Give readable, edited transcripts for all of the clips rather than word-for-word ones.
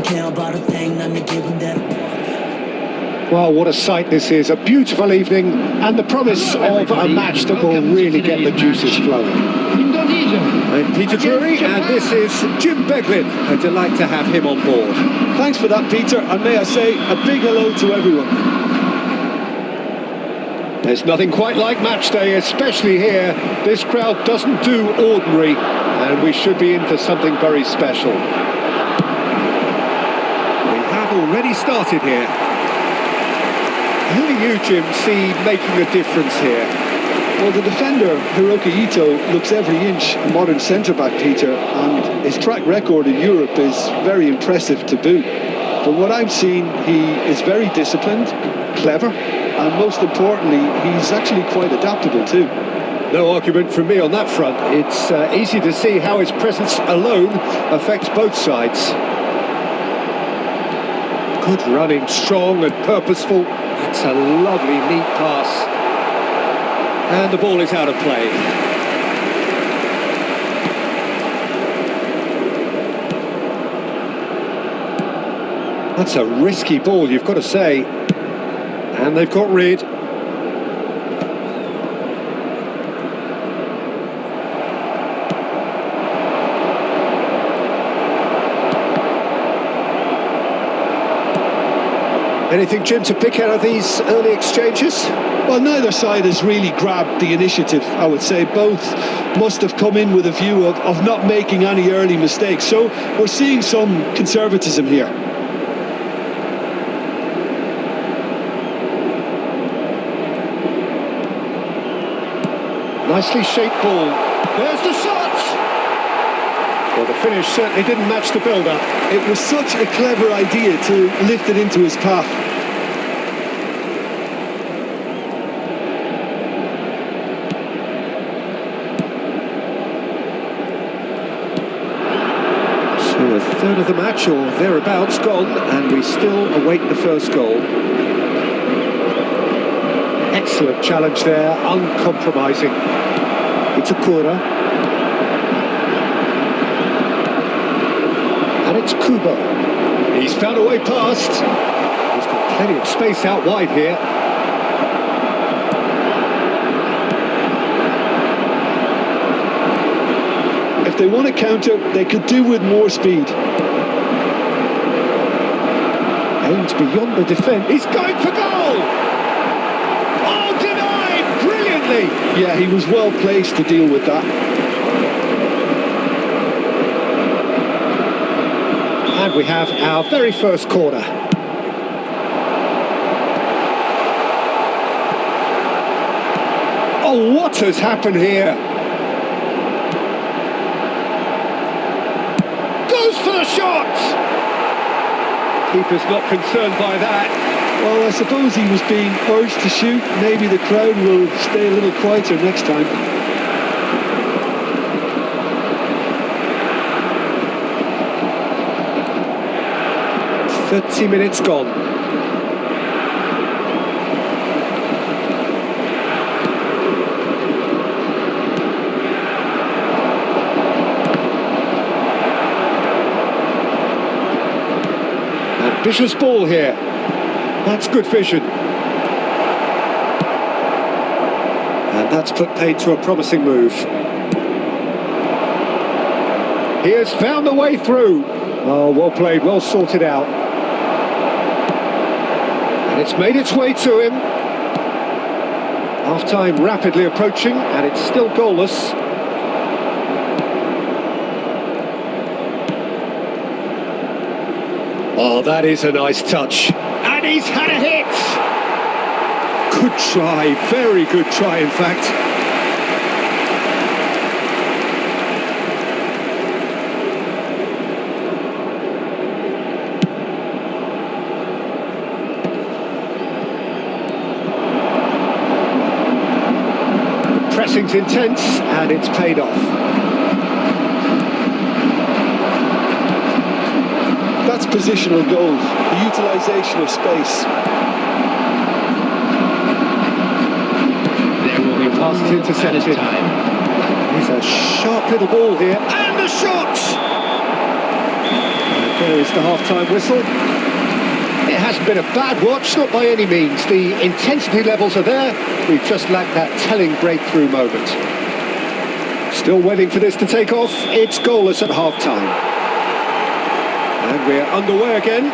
care about a thing, none to give them that. Well, what a sight this is. A beautiful evening and the promise of a match that will really get the juices flowing. Indonesia. I'm Peter Drury, and this is Jim Beglin. A delight to have him on board. Thanks for that, Peter, and may I say a big hello to everyone. There's nothing quite like match day, especially here. This crowd doesn't do ordinary, and we should be in for something very special. We have already started here. Who do you, Jim, see making a difference here? Well, the defender, Hiroki Ito, looks every inch a modern centre-back, Peter, and his track record in Europe is very impressive to boot. From what I've seen, he is very disciplined, clever, and most importantly, he's actually quite adaptable too. No argument from me on that front. It's easy to see how his presence alone affects both sides. Good running, strong and purposeful. It's a lovely, neat pass. And the ball is out of play. That's a risky ball, you've got to say. And they've got rid. Anything, Jim, to pick out of these early exchanges? Well, neither side has really grabbed the initiative, I would say. Both must have come in with a view of not making any early mistakes. So we're seeing some conservatism here. Nicely shaped ball. There's the shot! Well, the finish certainly didn't match the build-up. It was such a clever idea to lift it into his path. So a third of the match or thereabouts gone, and we still await the first goal. Excellent challenge there, uncompromising. Itakura. And it's Kubo. He's found a way past. He's got plenty of space out wide here. If they want to counter, they could do with more speed. Aimed beyond the defence. He's going for goal! Oh, denied! Brilliantly! Yeah, he was well placed to deal with that. And we have our very first corner. Oh, what has happened here? Goes for the shot! Keeper's not concerned by that. Well, I suppose he was being urged to shoot. Maybe the crowd will stay a little quieter next time. "30 minutes gone. Ambitious ball here. That's good vision. And that's put paid to a promising move. He has found a way through. Oh, well played, well sorted out. And it's made its way to him. Half-time rapidly approaching, and it's still goalless. Oh, that is a nice touch. And he's had a hit! Good try, very good try, in fact. Pressing's intense, and it's paid off. That's positional goal, the utilisation of space. There will be Pass is intercepted. time. He's a sharp little ball here, and a shot! there is the half-time whistle. It hasn't been a bad watch, not by any means. The intensity levels are there. We've just lacked that telling breakthrough moment. Still waiting for this to take off. It's goalless at half-time. And we're underway again.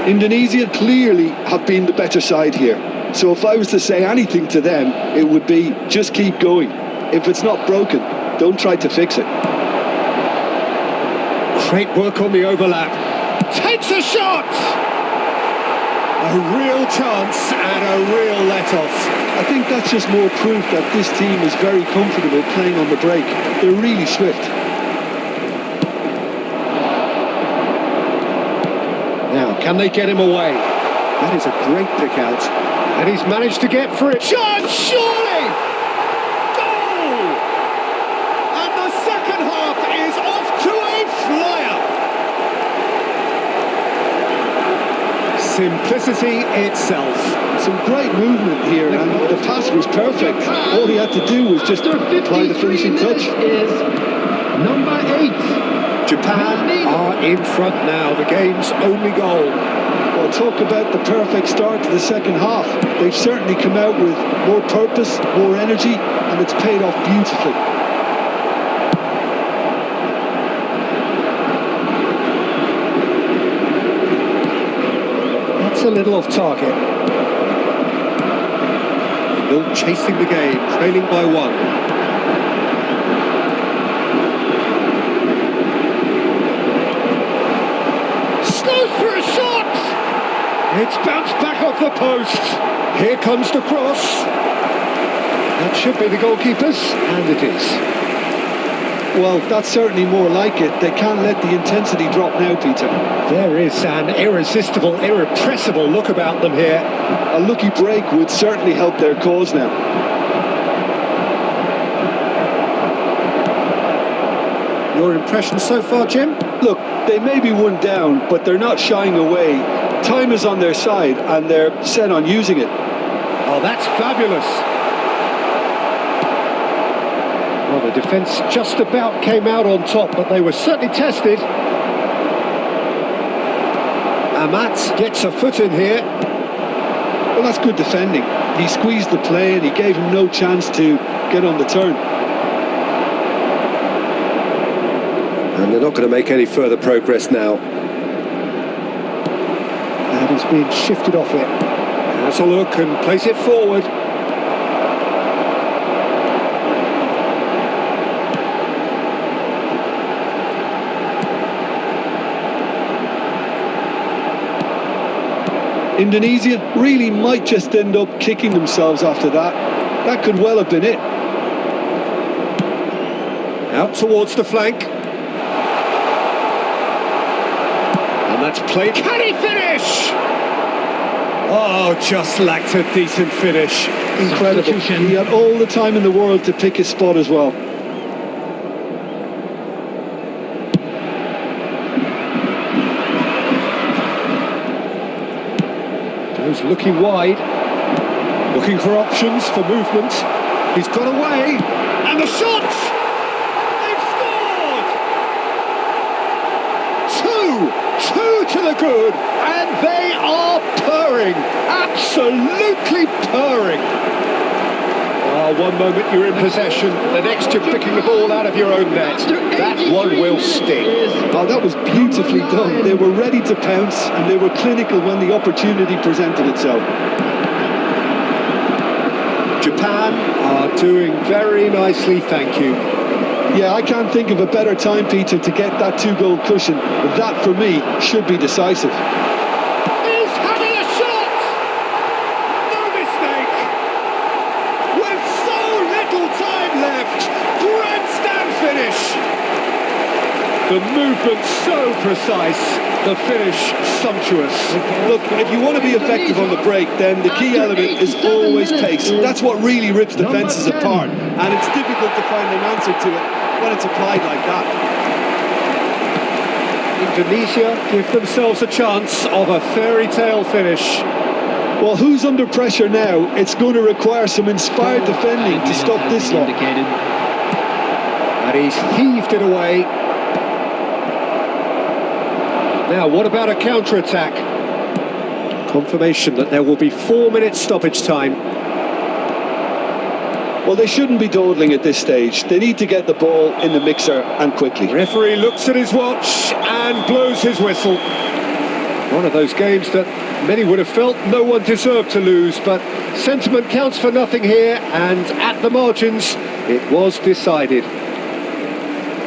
Indonesia clearly have been the better side here. So if I was to say anything to them, it would be just keep going. If it's not broken, don't try to fix it. Great work on the overlap. Takes a shot! A real chance and a real let-off. I think that's just more proof that this team is very comfortable playing on the break. They're really swift. Now, can they get him away? That is a great pick out. And he's managed to get through it. Chance, surely! Goal! And the second half is off to a flyer. Simplicity itself. Some great movement here, and the pass was perfect. All he had to do was just apply the finishing touch. Is number 8. Japan are in front now, the game's only goal. Well, talk about the perfect start to the second half. They've certainly come out with more purpose, more energy, and it's paid off beautifully. That's a little off target. Still chasing the game, trailing by 1. It's bounced back off the post. Here comes the cross. That should be the goalkeeper's, and it is. Well, that's certainly more like it. They can't let the intensity drop now, Peter. There is an irresistible, irrepressible look about them here. A lucky break would certainly help their cause now. Your impression so far, Jim? Look, they may be one down, but they're not shying away. Time is on their side, and they're set on using it. Oh, that's fabulous. Well, the defence just about came out on top, but they were certainly tested. Amat gets a foot in here. Well, that's good defending. He squeezed the play, and he gave him no chance to get on the turn. And they're not going to make any further progress now. And he's being shifted off it. Has a look and plays it forward. Indonesia really might just end up kicking themselves after that. That could well have been it. Out towards the flank. And that's played. Can he finish? Oh, just lacked a decent finish. Incredible. He had all the time in the world to pick his spot as well. Goes looking wide. Looking for options for movement. He's got away. And the shot! They've scored! Two to the good, and they are purring, absolutely purring. One moment you're in possession, the next you're picking the ball out of your own net. That one will sting. Oh, that was beautifully done. They were ready to pounce, and they were clinical when the opportunity presented itself. Japan are doing very nicely, thank you. Yeah, I can't think of a better time, Peter, to get that 2-goal cushion. That, for me, should be decisive. He's having a shot! No mistake! With so little time left, grandstand finish! The movement so precise, the finish sumptuous. Look, if you want to be effective on the break, then the key element is always pace. That's what really rips defences apart, and it's difficult to find an answer to it when it's applied like that. Indonesia give themselves a chance of a fairy tale finish. Well, who's under pressure now? It's going to require some inspired defending to stop this lot. And he's heaved it away. Now, what about a counter-attack? Confirmation that there will be 4 minutes stoppage time. Well, they shouldn't be dawdling at this stage. They need to get the ball in the mixer and quickly. Referee looks at his watch and blows his whistle. One of those games that many would have felt no one deserved to lose, but sentiment counts for nothing here, and at the margins, it was decided.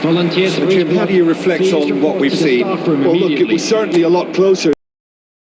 Volunteers. So, Jim, how do you reflect on what we've seen? Well, look, it was certainly a lot closer.